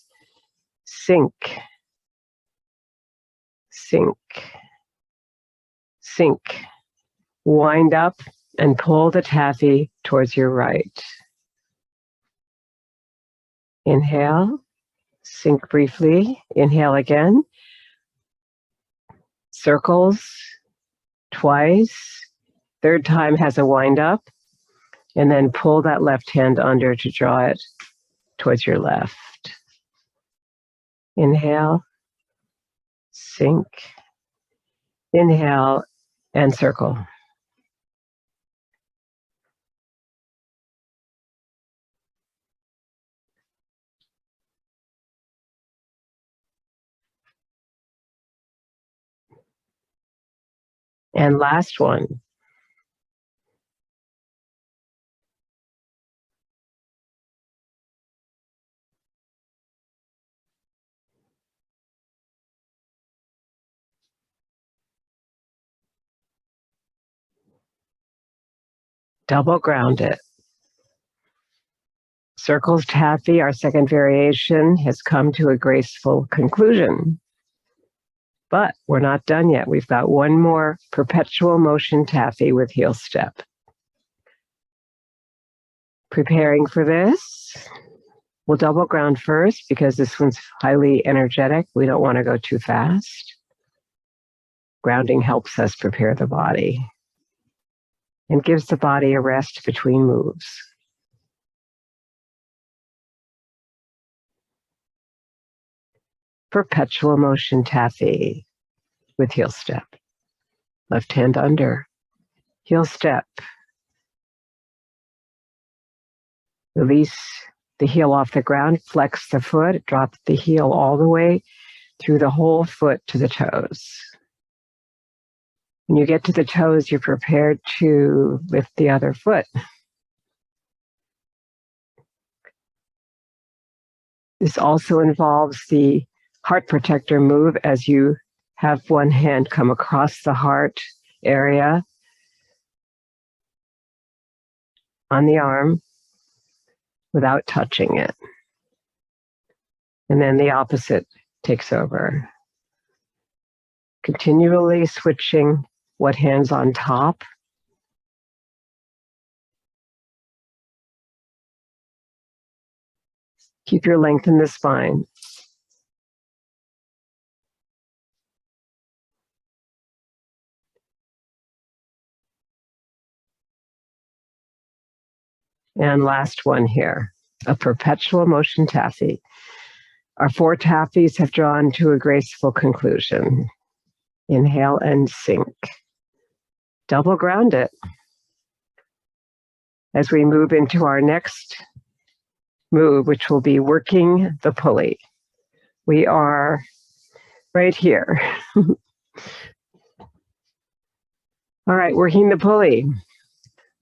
sink, sink, sink. Wind up and pull the taffy towards your right. Inhale, sink briefly, inhale again, circles twice, third time has a wind up, and then pull that left hand under to draw it towards your left. Inhale, sink, inhale, and circle. And last one. Double ground it. Circles taffy, our second variation, has come to a graceful conclusion. But we're not done yet. We've got one more perpetual motion taffy with heel step. Preparing for this, we'll double ground first because this one's highly energetic. We don't want to go too fast. Grounding helps us prepare the body and gives the body a rest between moves. Perpetual motion taffy with heel step. Left hand under, heel step. Release the heel off the ground, flex the foot, drop the heel all the way through the whole foot to the toes. When you get to the toes, you're prepared to lift the other foot. This also involves the heart protector move as you have one hand come across the heart area on the arm without touching it. And then the opposite takes over. Continually switching what hand's on top. Keep your length in the spine. And last one here, a perpetual motion taffy. Our 4 taffies have drawn to a graceful conclusion. Inhale and sink. Double ground it. As we move into our next move, which will be working the pulley. We are right here. All right, working the pulley.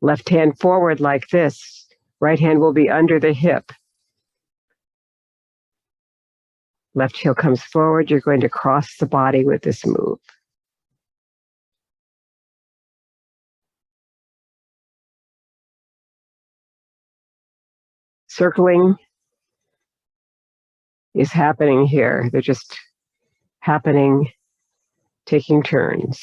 Left hand forward like this. Right hand will be under the hip. Left heel comes forward. You're going to cross the body with this move. Circling is happening here. They're just happening, taking turns.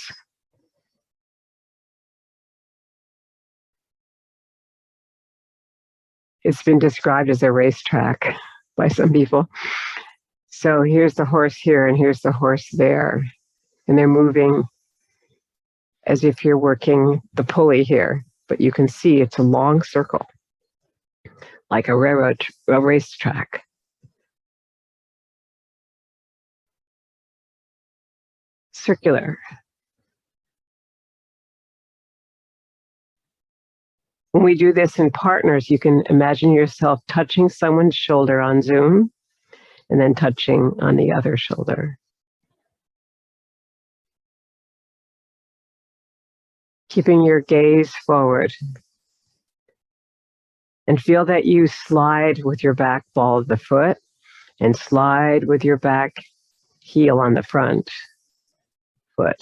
It's been described as a racetrack by some people. So here's the horse here and here's the horse there. And they're moving as if you're working the pulley here. But you can see it's a long circle, like a racetrack. Circular. When we do this in partners, you can imagine yourself touching someone's shoulder on Zoom and then touching on the other shoulder. Keeping your gaze forward. And feel that you slide with your back ball of the foot and slide with your back heel on the front foot.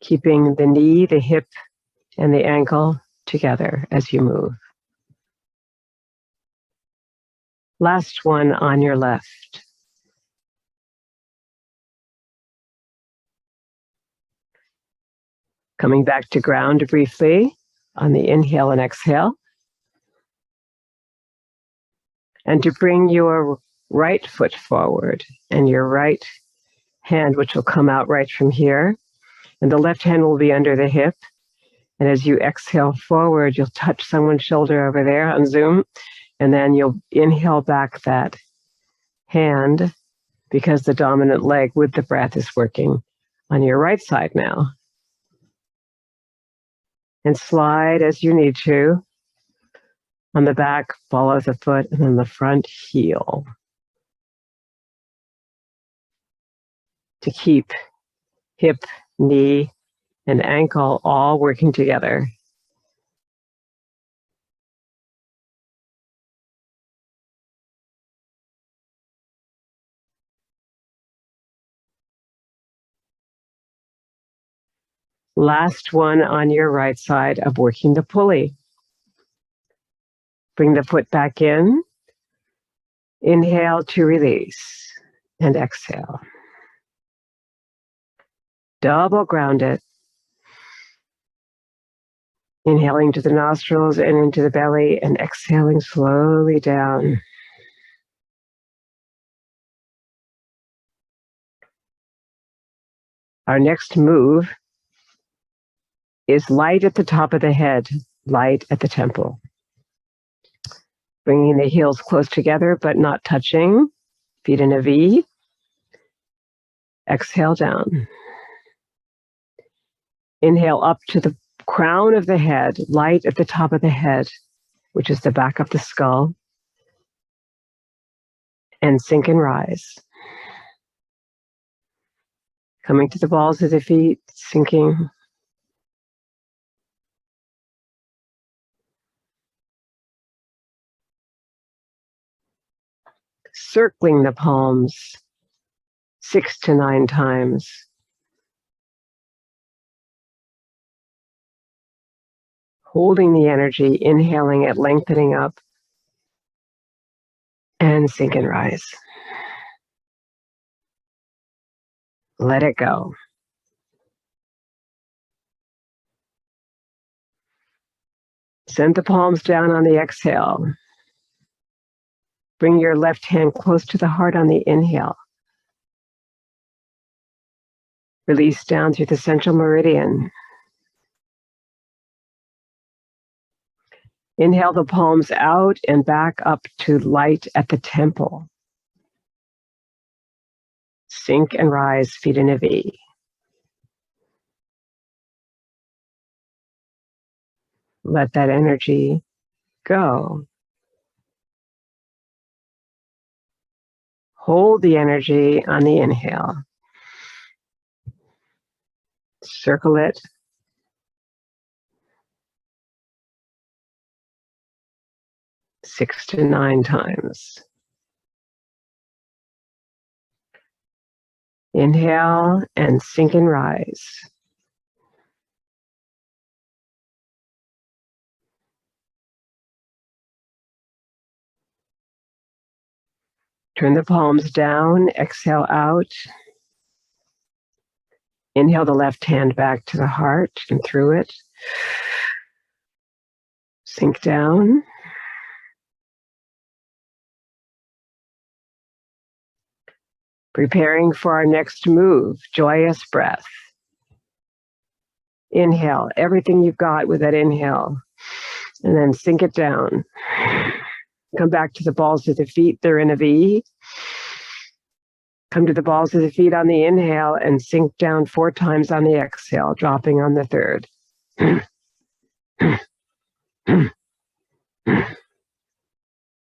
Keeping the knee, the hip, and the ankle together as you move. Last one on your left. Coming back to ground briefly on the inhale and exhale. And to bring your right foot forward and your right hand, which will come out right from here. And the left hand will be under the hip. And as you exhale forward, you'll touch someone's shoulder over there on Zoom. And then you'll inhale back that hand because the dominant leg with the breath is working on your right side now. And slide as you need to. On the back, ball of the foot, and then the front heel. To keep hip, knee, and ankle all working together. Last one on your right side of working the pulley. Bring the foot back in. Inhale to release and exhale. Double ground it. Inhaling to the nostrils and into the belly and exhaling slowly down. Our next move is light at the top of the head, light at the temple. Bringing the heels close together but not touching. Feet in a V. Exhale down. Inhale up to the crown of the head, light at the top of the head, which is the back of the skull. And sink and rise. Coming to the balls of the feet, sinking. Circling the palms 6 to 9 times. Holding the energy, inhaling it, lengthening up, and sink and rise. Let it go. Send the palms down on the exhale. Bring your left hand close to the heart on the inhale. Release down through the central meridian. Inhale the palms out and back up to light at the temple. Sink and rise, feet in a V. Let that energy go. Hold the energy on the inhale. Circle it. Six to 9 times. Inhale and sink and rise. Turn the palms down, exhale out. Inhale the left hand back to the heart and through it. Sink down. Preparing for our next move, joyous breath. Inhale, everything you've got with that inhale, and then sink it down. Come back to the balls of the feet, they're in a V. Come to the balls of the feet on the inhale and sink down 4 times on the exhale, dropping on the third.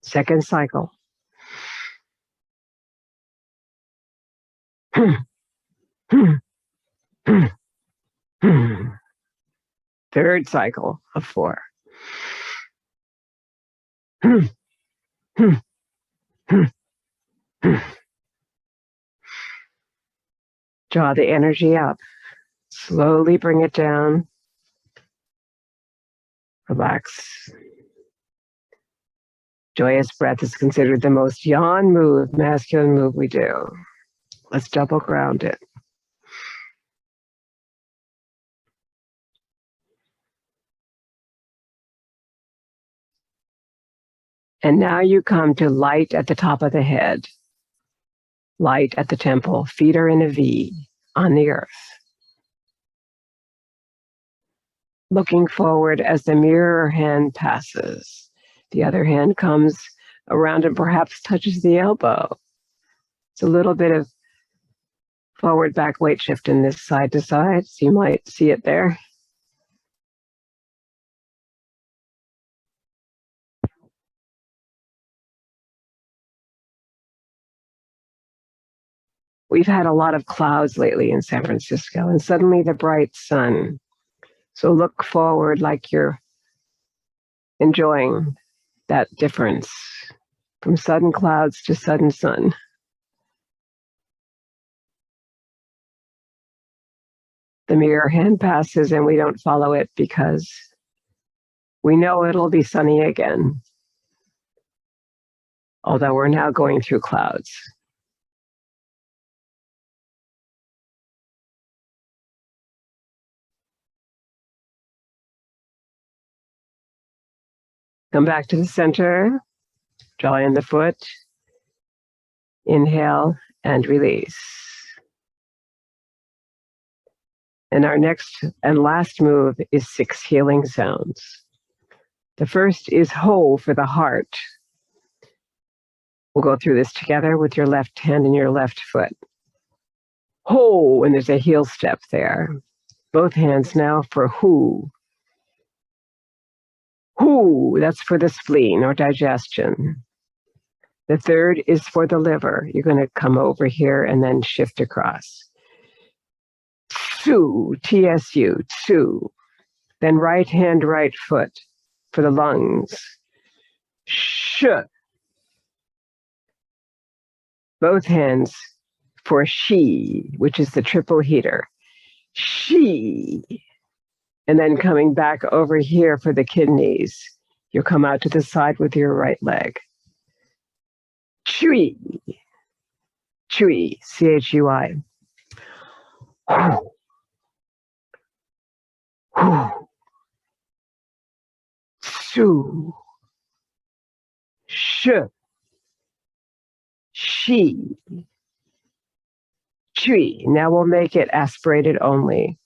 Second cycle. Third cycle of 4. Draw the energy up. Slowly bring it down. Relax. Joyous breath is considered the most yang move, masculine move we do. Let's double ground it. And now you come to light at the top of the head. Light at the temple. Feet are in a V on the earth. Looking forward as the mirror hand passes. The other hand comes around and perhaps touches the elbow. It's a little bit of forward back weight shift in this side to side. So you might see it there. We've had a lot of clouds lately in San Francisco and suddenly the bright sun. So look forward like you're enjoying that difference from sudden clouds to sudden sun. The mirror hand passes and we don't follow it because we know it'll be sunny again, although we're now going through clouds. Come back to the center, draw in the foot, inhale and release. And our next and last move is 6 healing sounds. The first is ho for the heart. We'll go through this together with your left hand and your left foot. Ho, and there's a heel step there. Both hands now for hu. Hu, that's for the spleen or digestion. The third is for the liver. You're going to come over here and then shift across. Tsu, T-S-U, tsu. Then right hand, right foot for the lungs. Sh. Both hands for shi, which is the triple heater. Shi. And then coming back over here for the kidneys. You'll come out to the side with your right leg. Chui. Chui, C-H-U-I. Su. Sh. Shi. Chui. Now we'll make it aspirated only.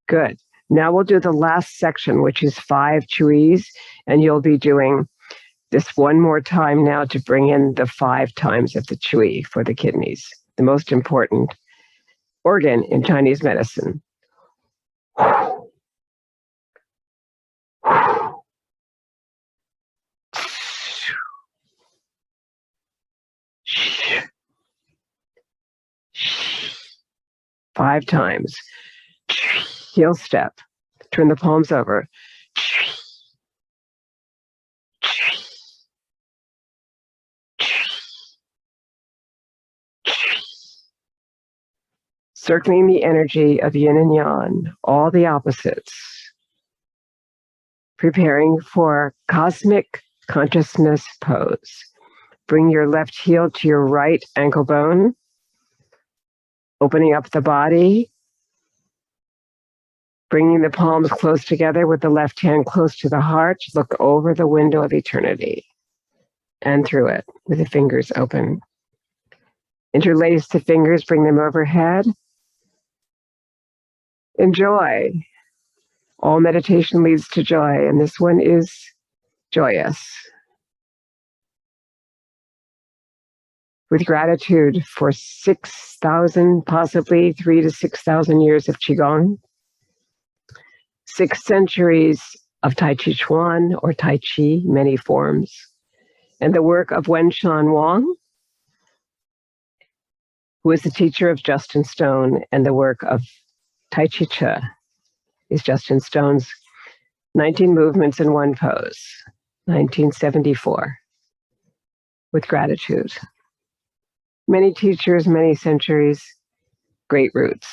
Good. Now we'll do the last section, which is 5 chuis, and you'll be doing this one more time now to bring in the 5 times of the chui for the kidneys, the most important organ in Chinese medicine. 5 times. Heel step. Turn the palms over. Circling the energy of yin and yang, all the opposites. Preparing for cosmic consciousness pose. Bring your left heel to your right ankle bone, opening up the body, bringing the palms close together with the left hand close to the heart. Look over the window of eternity and through it with the fingers open. Interlace the fingers, bring them overhead. Enjoy. All meditation leads to joy, and this one is joyous. With gratitude for 6,000, possibly 3,000 to 6,000 years of Qigong, 6 centuries of Tai Chi Chuan or Tai Chi, many forms, and the work of Wen Shan Wang, who is the teacher of Justin Stone and the work of T'ai Chi Chih, is Justin Stone's 19 movements in one pose, 1974, with gratitude. Many teachers, many centuries, great roots.